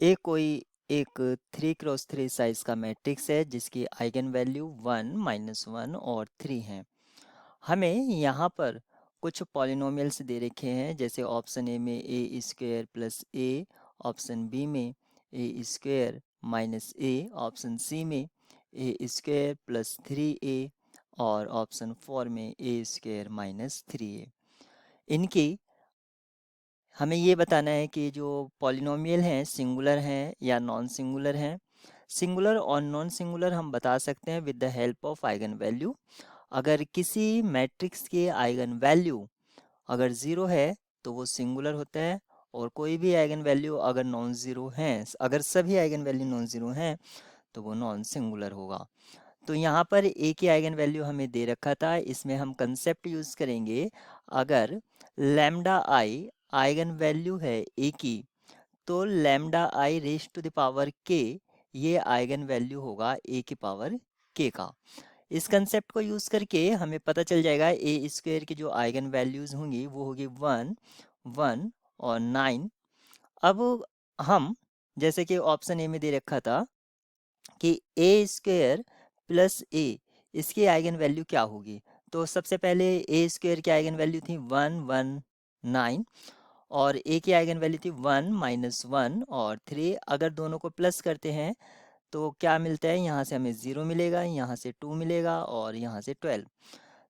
ए कोई एक 3x3 size का मैट्रिक्स है जिसकी आइगन वैल्यू 1 -1 और 3 हैं। हमें यहाँ पर कुछ पॉलिनोमियल्स दे रखे हैं, जैसे ऑप्शन ए में ए स्क्वेयर प्लस ए, ऑप्शन बी में ए स्क्वेयर माइनस ए, ऑप्शन सी में ए स्क्वेयर प्लस 3a और ऑप्शन 4 में ए स्क्वेयर माइनस 3a। इनकी हमें ये बताना है कि जो पॉलिनोमियल हैं सिंगुलर हैं या नॉन सिंगुलर हैं। सिंगुलर और नॉन सिंगुलर हम बता सकते हैं with the help of eigen value. अगर किसी मैट्रिक्स के आइगन वैल्यू अगर ज़ीरो है तो वो सिंगुलर होता है, और कोई भी आइगन वैल्यू अगर नॉन ज़ीरो हैं, अगर सभी आइगन वैल्यू नॉन ज़ीरो हैं तो वो नॉन सिंगुलर होगा। तो यहाँ पर ए की आइगन वैल्यू हमें दे रखा था, इसमें हम कंसेप्ट यूज़ करेंगे। अगर लैम्डा आई आइगन वैल्यू है ए की, तो lambda I raise to the power के ये आइगन वैल्यू होगा ए की पावर के का। इस कंसेप्ट को यूज़ करके हमें पता चल जाएगा ए स्क्वेयर की जो आइगन वैल्यूज़ होंगी वो होगी 1, 1 और 9। अब हम, जैसे कि ऑप्शन ए में दे रखा था कि ए स्क्वेयर प्लस ए, इसकी आइगन वैल्यू क्या होगी। तो सबसे पहले ए स्क्वेयर की आइगन वैल्यू थी 1, 1, 9, और ए की आइगन वैल्यू थी 1 -1 और 3। अगर दोनों को प्लस करते हैं तो क्या मिलता है, यहाँ से हमें 0 मिलेगा, यहाँ से 2 मिलेगा और यहाँ से 12।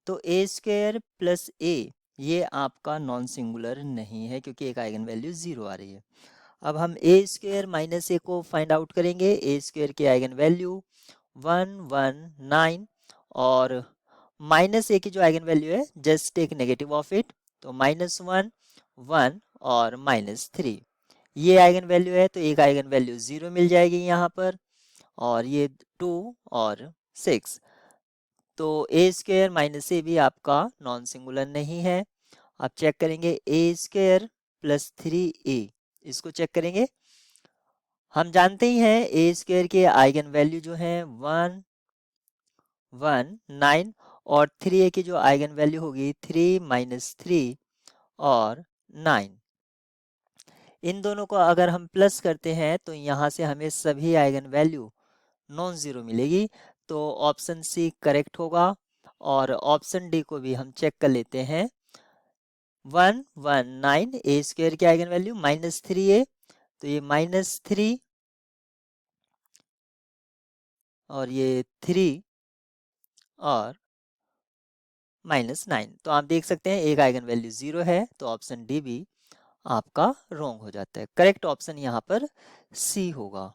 तो ए स्क्वेयर प्लस ए ये आपका नॉन सिंगुलर नहीं है क्योंकि एक आइगन वैल्यू 0 आ रही है। अब हम ए स्क्वेयर माइनस ए को फाइंड आउट करेंगे। ए स्क्वेयर की आइगन वैल्यू 1, 1, 9 और माइनस ए की जो आइगन वैल्यू है just take negative of it, तो -1, 1 और -3 ये आइगन वैल्यू है, तो एक आइगन वैल्यू 0 मिल जाएगी यहाँ पर, और ये 2 और 6। तो ए स्क्वेयर माइनस ए भी आपका नॉन सिंगुलर नहीं है। आप चेक करेंगे ए स्क्वेयर प्लस 3a, इसको चेक करेंगे। हम जानते ही हैं ए स्क्वेयर के आइगन वैल्यू जो हैं 1, 1, 9 और 3a की जो आइगन वैल्यू होगी 3 -3 और 9। इन दोनों को अगर हम प्लस करते हैं तो यहाँ से हमें सभी आइगन वैल्यू नॉन ज़ीरो मिलेगी, तो ऑप्शन सी करेक्ट होगा। और ऑप्शन डी को भी हम चेक कर लेते हैं। 1, 1, 9 ए स्क्वेयर की आइगन वैल्यू -3a, तो ये -3 और ये 3 और -9। तो आप देख सकते हैं एक आइगन वैल्यू 0 है, तो ऑप्शन डी भी आपका रॉन्ग हो जाता है। करेक्ट ऑप्शन यहाँ पर सी होगा।